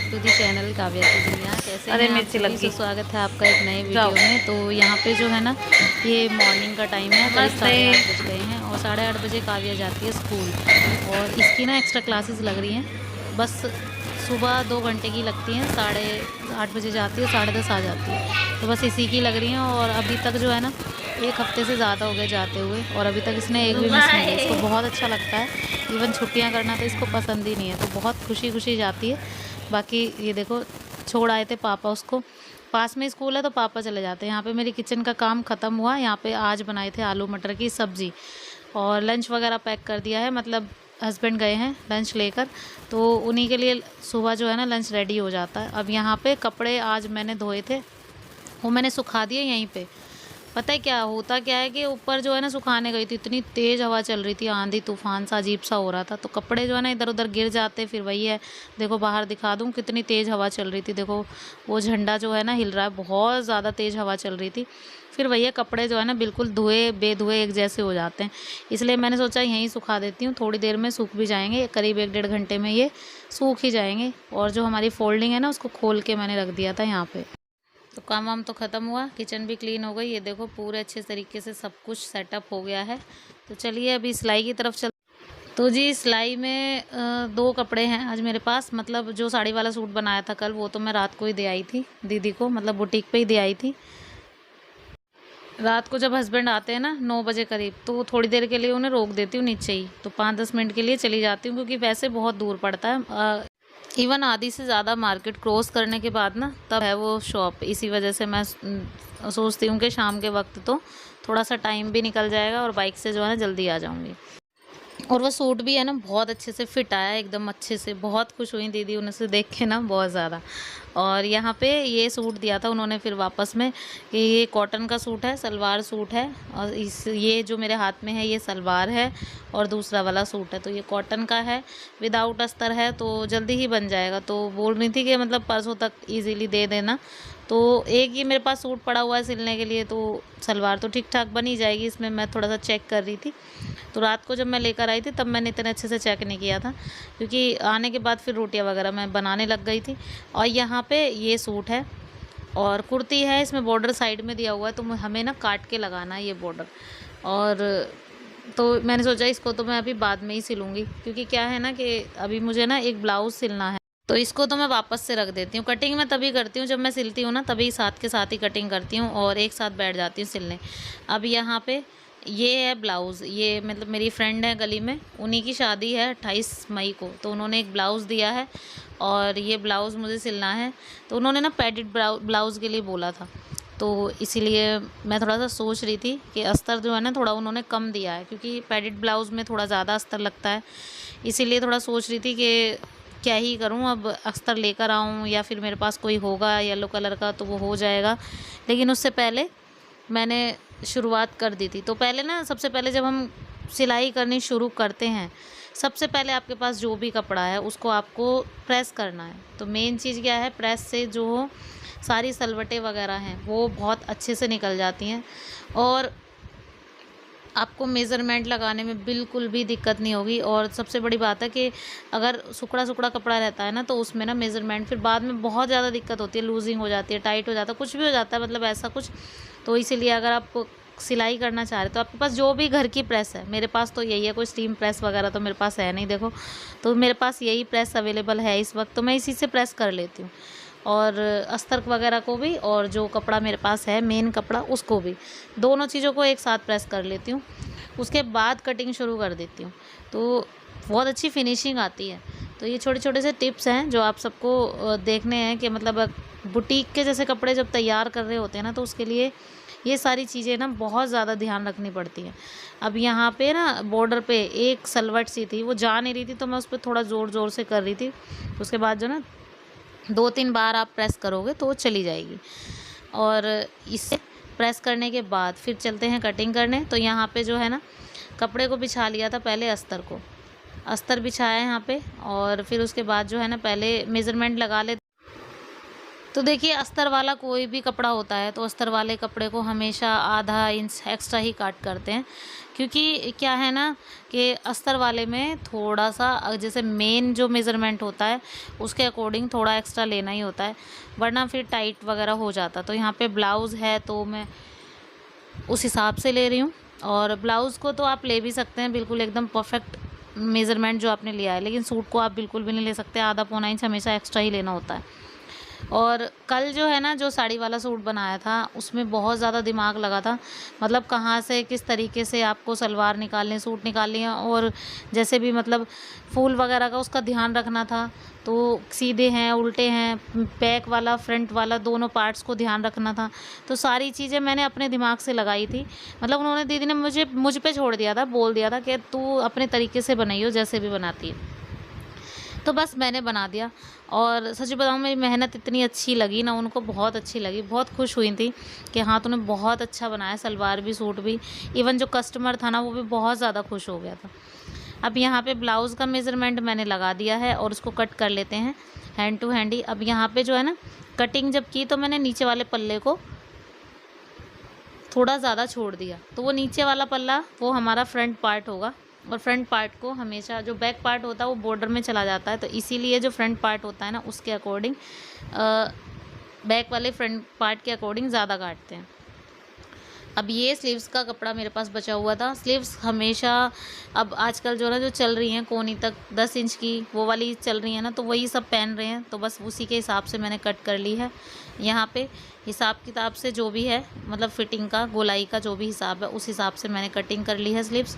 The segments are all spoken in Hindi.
Back to the channel Kavya की दुनिया। कैसे अरे हैं आप मिर्ची सभी? लग गई। स्वागत है आपका एक नए वीडियो में। तो यहाँ पे जो है ना, ये मॉर्निंग का टाइम है, करीब नमस्ते। 8:30 बज गए हैं और 8:30 बजे काव्या जाती है स्कूल। और इसकी ना एक्स्ट्रा क्लासेस लग रही हैं। बस सुबह 2 घंटे की लगती हैं, 8:30 बजे जाती है, 10:30 आ जाती है। तो बस इसी की लग रही हैं। और अभी तक जो है ना, 1 हफ्ते से ज़्यादा हो गए जाते हुए, और अभी तक इसने एक भी मिस नहीं किया। इसको बहुत अच्छा लगता है, इवन छुट्टियां करना तो इसको पसंद ही नहीं है, तो बहुत खुशी खुशी जाती है। बाकी ये देखो, छोड़ आए थे पापा उसको, पास में स्कूल है तो पापा चले जाते हैं। यहाँ पे मेरी किचन का काम ख़त्म हुआ। यहाँ पे आज बनाए थे आलू मटर की सब्ज़ी, और लंच वगैरह पैक कर दिया है। मतलब हस्बैंड गए हैं लंच लेकर, तो उन्हीं के लिए सुबह जो है ना लंच रेडी हो जाता है। अब यहाँ पे कपड़े आज मैंने धोए थे, वो मैंने सुखा दिए यहीं पे। पता है क्या होता क्या है कि ऊपर जो है ना सुखाने गई थी, इतनी तेज़ हवा चल रही थी, आंधी तूफान सा अजीब सा हो रहा था, तो कपड़े जो है ना इधर उधर गिर जाते। फिर वही है, देखो बाहर दिखा दूँ कितनी तेज़ हवा चल रही थी। देखो वो झंडा जो है ना हिल रहा है, बहुत ज़्यादा तेज़ हवा चल रही थी। फिर वही है, कपड़े जो है ना बिल्कुल धुए बेधुए एक जैसे हो जाते हैं। इसलिए मैंने सोचा यहीं सुखा देती हूँ, थोड़ी देर में सूख भी जाएंगे, करीब 1 डेढ़ घंटे में ये सूख ही जाएंगे। और जो हमारी फोल्डिंग है ना, उसको खोल के मैंने रख दिया था यहाँ पे। तो काम वाम तो ख़त्म हुआ, किचन भी क्लीन हो गई। ये देखो पूरे अच्छे तरीके से सब कुछ सेटअप हो गया है। तो चलिए अभी सिलाई की तरफ चल। तो जी सिलाई में 2 कपड़े हैं आज मेरे पास। मतलब जो साड़ी वाला सूट बनाया था कल, वो तो मैं रात को ही दे आई थी दीदी को, मतलब बुटीक पे ही दे आई थी। रात को जब हस्बैंड आते हैं ना 9 बजे करीब, तो थोड़ी देर के लिए उन्हें रोक देती हूँ नीचे ही, तो 5-10 मिनट के लिए चली जाती हूँ, क्योंकि वैसे बहुत दूर पड़ता है। इवन आधी से ज़्यादा मार्केट क्रॉस करने के बाद ना तब है वो शॉप। इसी वजह से मैं सोचती हूँ कि शाम के वक्त तो थोड़ा सा टाइम भी निकल जाएगा और बाइक से जो है ना जल्दी आ जाऊँगी। और वो सूट भी है ना बहुत अच्छे से फिट आया, एकदम अच्छे से। बहुत खुश हुई दीदी उनसे देख के ना, बहुत ज़्यादा। और यहाँ पे ये सूट दिया था उन्होंने फिर वापस में, कि ये कॉटन का सूट है, सलवार सूट है। और ये जो मेरे हाथ में है ये सलवार है, और दूसरा वाला सूट है तो ये कॉटन का है, विदाउट अस्तर है, तो जल्दी ही बन जाएगा। तो बोल रही थी कि मतलब परसों तक ईज़िली दे देना। तो एक ही मेरे पास सूट पड़ा हुआ है सिलने के लिए, तो सलवार तो ठीक ठाक बन ही जाएगी। इसमें मैं थोड़ा सा चेक कर रही थी, तो रात को जब मैं लेकर आई थी तब मैंने इतने अच्छे से चेक नहीं किया था, क्योंकि आने के बाद फिर रोटियां वगैरह मैं बनाने लग गई थी। और यहाँ पे ये सूट है और कुर्ती है, इसमें बॉर्डर साइड में दिया हुआ है, तो हमें ना काट के लगाना है ये बॉर्डर। और तो मैंने सोचा इसको तो मैं अभी बाद में ही सिलूँगी, क्योंकि क्या है ना कि अभी मुझे ना एक ब्लाउज़ सिलना है, तो इसको तो मैं वापस से रख देती हूँ। कटिंग मैं तभी करती हूँ जब मैं सिलती हूँ ना, तभी साथ के साथ ही कटिंग करती हूँ और एक साथ बैठ जाती हूँ सिलने। अब यहाँ पे ये है ब्लाउज़, ये मतलब मेरी फ्रेंड है गली में, उन्हीं की शादी है 28 मई को, तो उन्होंने एक ब्लाउज़ दिया है और ये ब्लाउज़ मुझे सिलना है। तो उन्होंने ना पैडेड ब्लाउज़ के लिए बोला था, तो इसीलिए मैं थोड़ा सा सोच रही थी कि अस्तर जो है ना थोड़ा उन्होंने कम दिया है, क्योंकि पैडेड ब्लाउज़ में थोड़ा ज़्यादा अस्तर लगता है। इसीलिए थोड़ा सोच रही थी कि क्या ही करूं, अब अस्तर लेकर आऊं या फिर मेरे पास कोई होगा येलो कलर का तो वो हो जाएगा। लेकिन उससे पहले मैंने शुरुआत कर दी थी। तो पहले ना, सबसे पहले जब हम सिलाई करनी शुरू करते हैं, सबसे पहले आपके पास जो भी कपड़ा है उसको आपको प्रेस करना है। तो मेन चीज़ क्या है, प्रेस से जो सारी सलवटें वगैरह हैं वो बहुत अच्छे से निकल जाती हैं, और आपको मेज़रमेंट लगाने में बिल्कुल भी दिक्कत नहीं होगी। और सबसे बड़ी बात है कि अगर सुकड़ा सुकड़ा कपड़ा रहता है ना, तो उसमें ना मेज़रमेंट फिर बाद में बहुत ज़्यादा दिक्कत होती है, लूजिंग हो जाती है, टाइट हो जाता है, कुछ भी हो जाता है, मतलब ऐसा कुछ। तो इसीलिए अगर आप सिलाई करना चाह रहे तो आपके पास जो भी घर की प्रेस है, मेरे पास तो यही है, कोई स्टीम प्रेस वगैरह तो मेरे पास है नहीं, देखो। तो मेरे पास यही प्रेस अवेलेबल है इस वक्त, तो मैं इसी से प्रेस कर लेती हूँ। और अस्तर वगैरह को भी, और जो कपड़ा मेरे पास है मेन कपड़ा उसको भी, दोनों चीज़ों को एक साथ प्रेस कर लेती हूँ। उसके बाद कटिंग शुरू कर देती हूँ, तो बहुत अच्छी फिनिशिंग आती है। तो ये छोटे छोटे से टिप्स हैं जो आप सबको देखने हैं, कि मतलब बुटीक के जैसे कपड़े जब तैयार कर रहे होते हैं ना, तो उसके लिए ये सारी चीज़ें ना बहुत ज़्यादा ध्यान रखनी पड़ती हैं। अब यहाँ पे ना बॉर्डर पे एक सलवट सी थी, वो जा नहीं रही थी, तो मैं उस पर थोड़ा ज़ोर ज़ोर से कर रही थी। उसके बाद जो ना 2-3 बार आप प्रेस करोगे तो वो चली जाएगी। और इसे प्रेस करने के बाद फिर चलते हैं कटिंग करने। तो यहाँ पे जो है ना, कपड़े को बिछा लिया था पहले, अस्तर बिछाया है यहाँ पे, और फिर उसके बाद जो है ना पहले मेज़रमेंट लगा ले। तो देखिए अस्तर वाला कोई भी कपड़ा होता है तो अस्तर वाले कपड़े को हमेशा आधा इंच एक्स्ट्रा ही काट करते हैं, क्योंकि क्या है ना कि अस्तर वाले में थोड़ा सा जैसे मेन जो मेज़रमेंट होता है उसके अकॉर्डिंग थोड़ा एक्स्ट्रा लेना ही होता है, वरना फिर टाइट वगैरह हो जाता। तो यहाँ पे ब्लाउज़ है तो मैं उस हिसाब से ले रही हूँ। और ब्लाउज़ को तो आप ले भी सकते हैं बिल्कुल एकदम परफेक्ट मेज़रमेंट जो आपने लिया है, लेकिन सूट को आप बिल्कुल भी नहीं ले सकते, आधा पौना इंच हमेशा एक्स्ट्रा ही लेना होता है। और कल जो है ना जो साड़ी वाला सूट बनाया था उसमें बहुत ज़्यादा दिमाग लगा था, मतलब कहाँ से किस तरीके से आपको सलवार निकालनी, सूट निकालनी है, और जैसे भी मतलब फूल वगैरह का उसका ध्यान रखना था। तो सीधे हैं, उल्टे हैं, बैक वाला फ्रंट वाला दोनों पार्ट्स को ध्यान रखना था। तो सारी चीज़ें मैंने अपने दिमाग से लगाई थी, मतलब उन्होंने दीदी ने मुझ पे छोड़ दिया था, बोल दिया था कि तू अपने तरीके से बनाइयो जैसे भी बनाती है। तो बस मैंने बना दिया। और सच बताऊँ मेरी मेहनत इतनी अच्छी लगी ना, उनको बहुत अच्छी लगी, बहुत खुश हुई थी कि हाँ तूने बहुत अच्छा बनाया, सलवार भी सूट भी। इवन जो कस्टमर था ना वो भी बहुत ज़्यादा खुश हो गया था। अब यहाँ पे ब्लाउज़ का मेज़रमेंट मैंने लगा दिया है और उसको कट कर लेते हैं हैंड टू हैंड ही। अब यहाँ पे जो है ना कटिंग जब की तो मैंने नीचे वाले पल्ले को थोड़ा ज़्यादा छोड़ दिया, तो वो नीचे वाला पल्ला वो हमारा फ्रंट पार्ट होगा, और फ्रंट पार्ट को हमेशा जो बैक पार्ट होता है वो बॉर्डर में चला जाता है, तो इसीलिए जो फ्रंट पार्ट होता है ना उसके अकॉर्डिंग बैक वाले फ्रंट पार्ट के अकॉर्डिंग ज़्यादा काटते हैं। अब ये स्लीव्स का कपड़ा मेरे पास बचा हुआ था। स्लीव्स हमेशा अब आजकल जो ना जो चल रही हैं कोनी तक 10 इंच की वो वाली चल रही है ना, तो वही सब पहन रहे हैं, तो बस उसी के हिसाब से मैंने कट कर ली है। यहाँ पे हिसाब किताब से जो भी है, मतलब फिटिंग का गोलाई का जो भी हिसाब है उस हिसाब से मैंने कटिंग कर ली है स्लीव्स।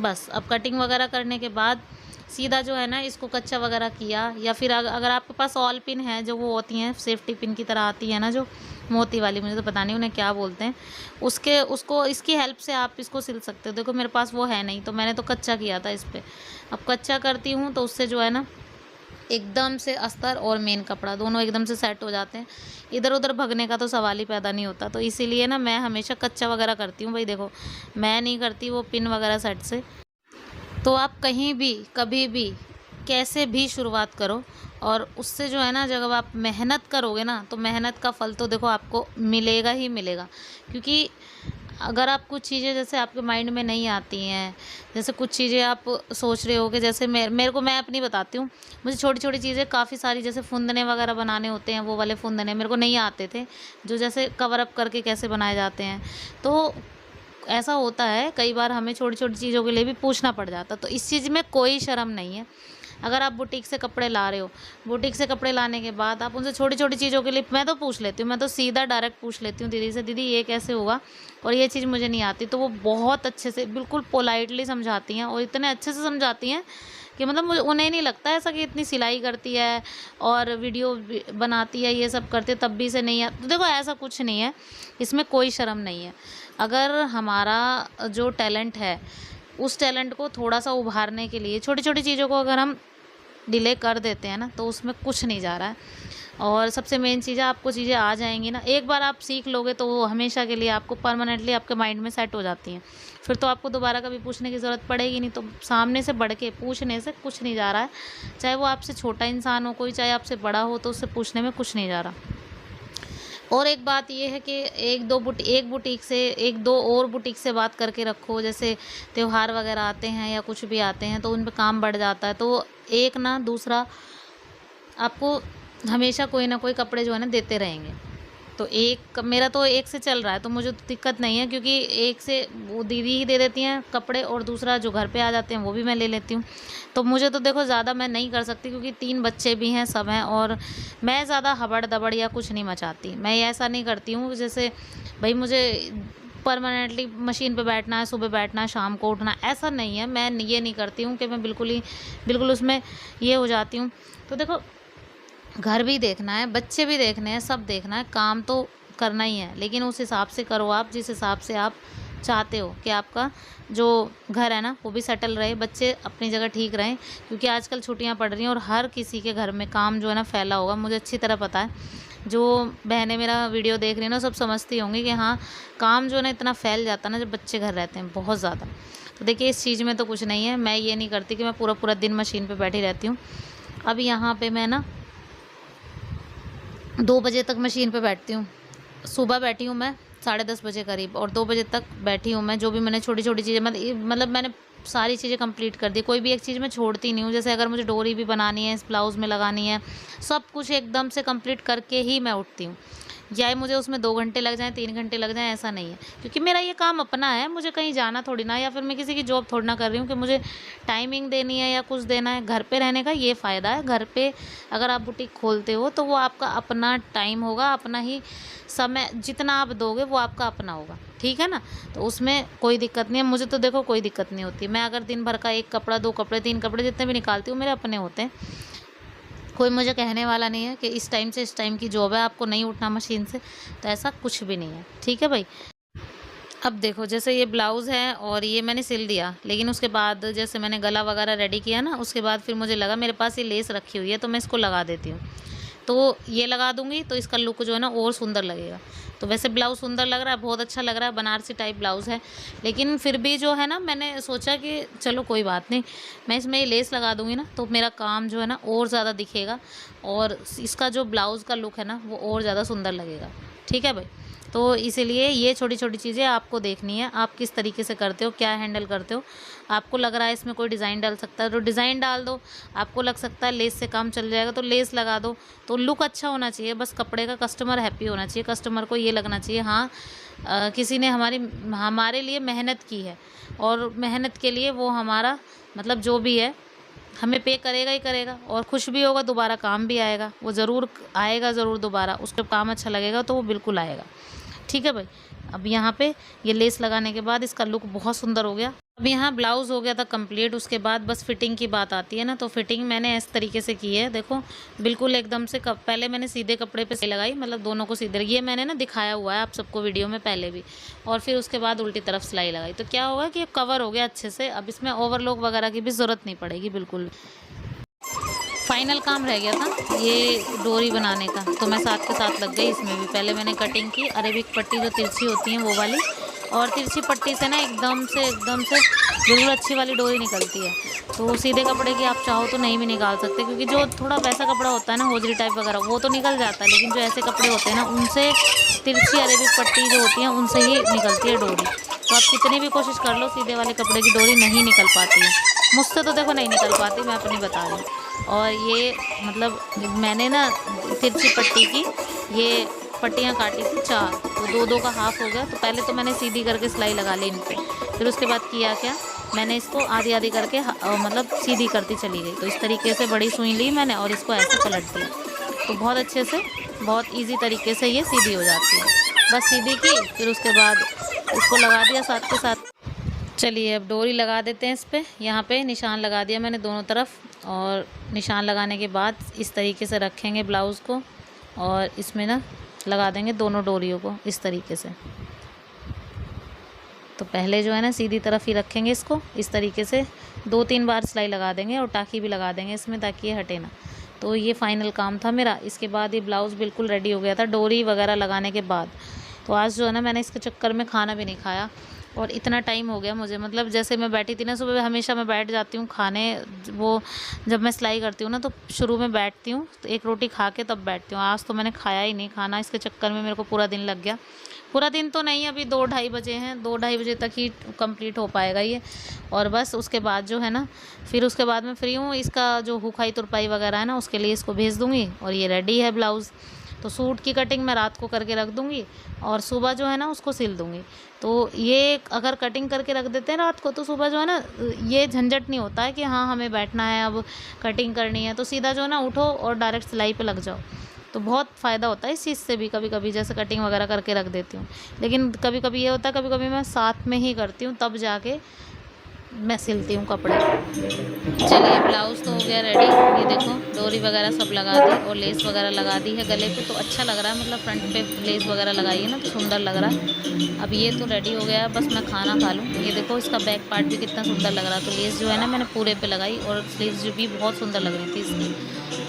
बस अब कटिंग वगैरह करने के बाद सीधा जो है ना इसको कच्चा वगैरह किया, या फिर अगर आपके पास ऑल पिन है जो वो होती हैं सेफ्टी पिन की तरह आती है ना, जो मोती वाली, मुझे तो पता नहीं उन्हें क्या बोलते हैं, उसको इसकी हेल्प से आप इसको सिल सकते हो। देखो मेरे पास वो है नहीं तो मैंने तो कच्चा किया था इस पर। अब कच्चा करती हूँ तो उससे जो है ना एकदम से अस्तर और मेन कपड़ा दोनों एकदम से सेट हो जाते हैं, इधर उधर भगने का तो सवाल ही पैदा नहीं होता। तो इसीलिए ना मैं हमेशा कच्चा वगैरह करती हूँ। भाई देखो मैं नहीं करती वो पिन वगैरह सेट से। तो आप कहीं भी कभी भी कैसे भी शुरुआत करो, और उससे जो है ना जब आप मेहनत करोगे ना तो मेहनत का फल तो देखो आपको मिलेगा ही मिलेगा। क्योंकि अगर आप कुछ चीज़ें जैसे आपके माइंड में नहीं आती हैं, जैसे कुछ चीज़ें आप सोच रहे हो कि जैसे मैं अपनी बताती हूँ, मुझे छोटी छोटी चीज़ें काफ़ी सारी जैसे फुंदने वगैरह बनाने होते हैं, वो वाले फुंदने मेरे को नहीं आते थे, जो जैसे कवर अप करके कैसे बनाए जाते हैं। तो ऐसा होता है कई बार हमें छोटी छोटी चीज़ों के लिए भी पूछना पड़ जाता, तो इस चीज़ में कोई शर्म नहीं है। अगर आप बुटीक से कपड़े ला रहे हो, बुटीक से कपड़े लाने के बाद आप उनसे छोटी छोटी चीज़ों के लिए, मैं तो पूछ लेती हूँ, मैं तो सीधा डायरेक्ट पूछ लेती हूँ दीदी से, दीदी ये कैसे होगा और ये चीज़ मुझे नहीं आती। तो वो बहुत अच्छे से बिल्कुल पोलाइटली समझाती हैं, और इतने अच्छे से समझाती हैं कि मतलब मुझे उन्हें नहीं लगता ऐसा कि इतनी सिलाई करती है और वीडियो बनाती है ये सब करती है तब भी से नहीं है। तो देखो ऐसा कुछ नहीं है, इसमें कोई शर्म नहीं है। अगर हमारा जो टैलेंट है उस टैलेंट को थोड़ा सा उभारने के लिए छोटी छोटी चीज़ों को अगर हम डिले कर देते हैं ना तो उसमें कुछ नहीं जा रहा है। और सबसे मेन चीज़ है आपको चीज़ें आ जाएंगी ना, एक बार आप सीख लोगे तो वो हमेशा के लिए आपको परमानेंटली आपके माइंड में सेट हो जाती हैं, फिर तो आपको दोबारा कभी पूछने की ज़रूरत पड़ेगी नहीं। तो सामने से बढ़ के पूछने से कुछ नहीं जा रहा है, चाहे वो आपसे छोटा इंसान हो कोई, चाहे आपसे बड़ा हो, तो उससे पूछने में कुछ नहीं जा रहा। और एक बात ये है कि एक बुटीक से एक दो और बुटीक से बात करके रखो, जैसे त्यौहार वगैरह आते हैं या कुछ भी आते हैं तो उन पे काम बढ़ जाता है, तो एक ना दूसरा आपको हमेशा कोई ना कोई कपड़े जो है ना देते रहेंगे। तो एक मेरा तो एक से चल रहा है तो मुझे तो दिक्कत नहीं है, क्योंकि एक से वो दीदी ही दे देती हैं कपड़े, और दूसरा जो घर पे आ जाते हैं वो भी मैं ले लेती हूँ। तो मुझे तो देखो ज़्यादा मैं नहीं कर सकती, क्योंकि 3 बच्चे भी हैं, सब हैं, और मैं ज़्यादा हबड़ दबड़ या कुछ नहीं मचाती। मैं ऐसा नहीं करती हूँ जैसे भाई मुझे परमानेंटली मशीन पे बैठना है, सुबह बैठना है, शाम को उठना, ऐसा नहीं है। मैं ये नहीं करती हूँ कि मैं बिल्कुल उसमें ये हो जाती हूँ। तो देखो घर भी देखना है, बच्चे भी देखने हैं, सब देखना है, काम तो करना ही है, लेकिन उस हिसाब से करो आप जिस हिसाब से आप चाहते हो कि आपका जो घर है ना वो भी सेटल रहे, बच्चे अपनी जगह ठीक रहें। क्योंकि आजकल छुट्टियां पड़ रही हैं और हर किसी के घर में काम जो है ना फैला होगा, मुझे अच्छी तरह पता है। जो बहनें मेरा वीडियो देख रही हैं ना सब समझती होंगी कि हाँ काम जो है ना इतना फैल जाता है ना जब बच्चे घर रहते हैं, बहुत ज़्यादा। तो देखिए इस चीज़ में तो कुछ नहीं है, मैं ये नहीं करती कि मैं पूरा दिन मशीन पर बैठी रहती हूँ। अब यहाँ पर मैं ना 2 बजे तक मशीन पे बैठती हूँ। सुबह बैठी हूँ मैं 10:30 बजे करीब, और 2 बजे तक बैठी हूँ मैं। जो भी मैंने छोटी-छोटी चीज़ें मतलब मैंने सारी चीज़ें कंप्लीट कर दी। कोई भी एक चीज़ मैं छोड़ती नहीं हूँ। जैसे अगर मुझे डोरी भी बनानी है, इस ब्लाउज़ में लगानी है, सब कुछ एकदम से कंप्लीट करके ही मैं उठती हूँ। या मुझे उसमें 2 घंटे लग जाएँ, 3 घंटे लग जाएँ, ऐसा नहीं है। क्योंकि मेरा ये काम अपना है, मुझे कहीं जाना थोड़ी ना है, या फिर मैं किसी की जॉब थोड़ी ना कर रही हूँ कि मुझे टाइमिंग देनी है या कुछ देना है। घर पे रहने का ये फ़ायदा है। घर पे अगर आप बुटीक खोलते हो तो वो आपका अपना टाइम होगा, अपना ही समय जितना आप दोगे वो आपका अपना होगा, ठीक है ना? तो उसमें कोई दिक्कत नहीं है। मुझे तो देखो कोई दिक्कत नहीं होती। मैं अगर दिन भर का 1 कपड़ा, 2 कपड़े, 3 कपड़े जितने भी निकालती हूँ, मेरे अपने होते हैं। कोई मुझे कहने वाला नहीं है कि इस टाइम से इस टाइम की जॉब है, आपको नहीं उठना मशीन से, तो ऐसा कुछ भी नहीं है, ठीक है भाई? अब देखो, जैसे ये ब्लाउज़ है और ये मैंने सिल दिया, लेकिन उसके बाद जैसे मैंने गला वगैरह रेडी किया ना, उसके बाद फिर मुझे लगा मेरे पास ये लेस रखी हुई है, तो मैं इसको लगा देती हूँ। तो ये लगा दूँगी तो इसका लुक जो है ना और सुंदर लगेगा। तो वैसे ब्लाउज़ सुंदर लग रहा है, बहुत अच्छा लग रहा है, बनारसी टाइप ब्लाउज़ है। लेकिन फिर भी जो है ना, मैंने सोचा कि चलो कोई बात नहीं, मैं इसमें ये लेस लगा दूँगी ना, तो मेरा काम जो है ना और ज़्यादा दिखेगा, और इसका जो ब्लाउज़ का लुक है ना, वो और ज़्यादा सुंदर लगेगा। ठीक है भाई? तो इसीलिए ये छोटी-छोटी चीज़ें आपको देखनी है, आप किस तरीके से करते हो, क्या हैंडल करते हो। आपको लग रहा है इसमें कोई डिज़ाइन डल सकता है तो डिज़ाइन डाल दो, आपको लग सकता है लेस से काम चल जाएगा तो लेस लगा दो। तो लुक अच्छा होना चाहिए बस कपड़े का, कस्टमर हैप्पी होना चाहिए, कस्टमर को ये लगना चाहिए हाँ, किसी ने हमारे लिए मेहनत की है, और मेहनत के लिए वो हमारा मतलब जो भी है हमें पे करेगा ही करेगा, और खुश भी होगा, दोबारा काम भी आएगा, वो ज़रूर आएगा, ज़रूर दोबारा उसको काम अच्छा लगेगा तो वो बिल्कुल आएगा। ठीक है भाई? अब यहाँ पे ये लेस लगाने के बाद इसका लुक बहुत सुंदर हो गया। अब यहाँ ब्लाउज़ हो गया था कंप्लीट, उसके बाद बस फिटिंग की बात आती है ना, तो फिटिंग मैंने इस तरीके से की है, देखो बिल्कुल एकदम से पहले मैंने सीधे कपड़े पे सिलाई लगाई, मतलब दोनों को सीधे, ये मैंने ना दिखाया हुआ है आप सबको वीडियो में पहले भी, और फिर उसके बाद उल्टी तरफ सिलाई लगाई, तो क्या होगा कि कवर हो गया अच्छे से। अब इसमें ओवरलॉक वगैरह की भी ज़रूरत नहीं पड़ेगी बिल्कुल। फाइनल काम रह गया था ये डोरी बनाने का, तो मैं साथ के साथ लग गई इसमें भी। पहले मैंने कटिंग की, अरेबिक पट्टी जो तिरछी होती है वो वाली, और तिरछी पट्टी से ना एकदम से बिल्कुल अच्छी वाली डोरी निकलती है। तो सीधे कपड़े की आप चाहो तो नहीं भी निकाल सकते, क्योंकि जो थोड़ा वैसा कपड़ा होता है ना, होजरी टाइप वगैरह, वो तो निकल जाता है, लेकिन जो ऐसे कपड़े होते हैं ना, उनसे तिरछी अरेबिक पट्टी जो होती है उनसे ही निकलती है डोरी। तो आप कितनी भी कोशिश कर लो, सीधे वाले कपड़े की डोरी नहीं निकल पाती है। मुझसे तो देखो नहीं निकल पाती, मैं अपनी बता रही हूँ। और ये मतलब मैंने ना तिरछी पट्टी की ये पट्टियाँ काटी थी 4, तो 2-2 का हाफ हो गया। तो पहले तो मैंने सीधी करके सिलाई लगा ली इन पे, फिर उसके बाद किया क्या, मैंने इसको आधी-आधी करके मतलब सीधी करती चली गई। तो इस तरीके से बड़ी सुई ली मैंने और इसको ऐसे पलट दिया, तो बहुत अच्छे से, बहुत ईज़ी तरीके से ये सीधी हो जाती है। बस सीधी की, फिर उसके बाद इसको लगा दिया साथ के साथ। चलिए अब डोरी लगा देते हैं इस पे। यहाँ पे निशान लगा दिया मैंने दोनों तरफ, और निशान लगाने के बाद इस तरीके से रखेंगे ब्लाउज़ को, और इसमें ना लगा देंगे दोनों डोरियों को इस तरीके से। तो पहले जो है ना सीधी तरफ ही रखेंगे इसको, इस तरीके से 2-3 बार सिलाई लगा देंगे, और टाँकी भी लगा देंगे इसमें ताकि ये हटे ना। तो ये फाइनल काम था मेरा। इसके बाद ये ब्लाउज़ बिल्कुल रेडी हो गया था डोरी वगैरह लगाने के बाद। तो आज जो है ना मैंने इसके चक्कर में खाना भी नहीं खाया, और इतना टाइम हो गया मुझे, मतलब जैसे मैं बैठी थी ना सुबह, हमेशा मैं बैठ जाती हूँ खाने, वो जब मैं सिलाई करती हूँ ना तो शुरू में बैठती हूँ, तो एक रोटी खा के तब बैठती हूँ। आज तो मैंने खाया ही नहीं खाना, इसके चक्कर में मेरे को पूरा दिन लग गया। पूरा दिन तो नहीं, अभी 2-2:30 बजे हैं, 2-2:30 बजे तक ही कंप्लीट हो पाएगा ये। और बस उसके बाद जो है ना, फिर उसके बाद मैं फ्री हूँ, इसका जो हुकाई तुरपाई वगैरह है ना उसके लिए इसको भेज दूँगी, और ये रेडी है ब्लाउज़। तो सूट की कटिंग मैं रात को करके रख दूँगी, और सुबह जो है ना उसको सिल दूँगी। तो ये अगर कटिंग करके रख देते हैं रात को, तो सुबह जो है ना ये झंझट नहीं होता है कि हाँ हमें बैठना है, अब कटिंग करनी है, तो सीधा जो है ना उठो और डायरेक्ट सिलाई पे लग जाओ। तो बहुत फ़ायदा होता है इस चीज़ से भी। कभी कभी जैसे कटिंग वगैरह करके रख देती हूँ, लेकिन कभी कभी ये होता है, कभी कभी मैं साथ में ही करती हूँ, तब जाके मैं सिलती हूँ कपड़े। चलिए ब्लाउज़ तो हो गया रेडी, ये देखो डोरी वगैरह सब लगा दी और लेस वगैरह लगा दी है गले पे, तो अच्छा लग रहा है, मतलब फ्रंट पे लेस वगैरह लगाई है ना तो सुंदर लग रहा है। अब ये तो रेडी हो गया है, बस मैं खाना खा लूँ। ये देखो इसका बैक पार्ट भी कितना सुंदर लग रहा है। तो लेस जो है ना मैंने पूरे पे लगाई, और स्लीव्स जो भी बहुत सुंदर लग रही थी इसकी,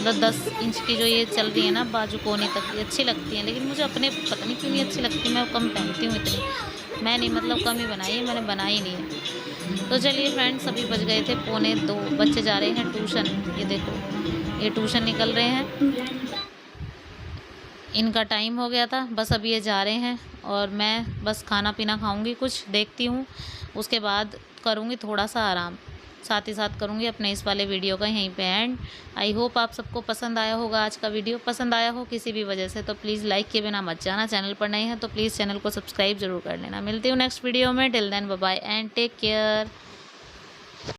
मतलब 10 इंच की जो ये चल रही है ना बाजू कोनी तक, ये अच्छी लगती है, लेकिन मुझे अपने पता नहीं क्यों नहीं अच्छी लगती, मैं कम पहनती हूँ इतनी, मैं नहीं, मतलब कम ही बनाई है मैंने, बनाई नहीं है। तो चलिए फ्रेंड्स, अभी बज गए थे 1:45, बच्चे जा रहे हैं ट्यूशन। ये देखो ये ट्यूशन निकल रहे हैं। इनका टाइम हो गया था, बस अब ये जा रहे हैं और मैं बस खाना पीना खाऊंगी, कुछ देखती हूँ, उसके बाद करूँगी थोड़ा सा आराम, साथ ही साथ करूँगी अपने इस वाले वीडियो का यहीं पे एंड। आई होप आप सबको पसंद आया होगा, आज का वीडियो पसंद आया हो किसी भी वजह से तो प्लीज़ लाइक किए बिना मत जाना, चैनल पर नए हैं तो प्लीज़ चैनल को सब्सक्राइब जरूर कर लेना। मिलती हूँ नेक्स्ट वीडियो में, till then bye bye and take care.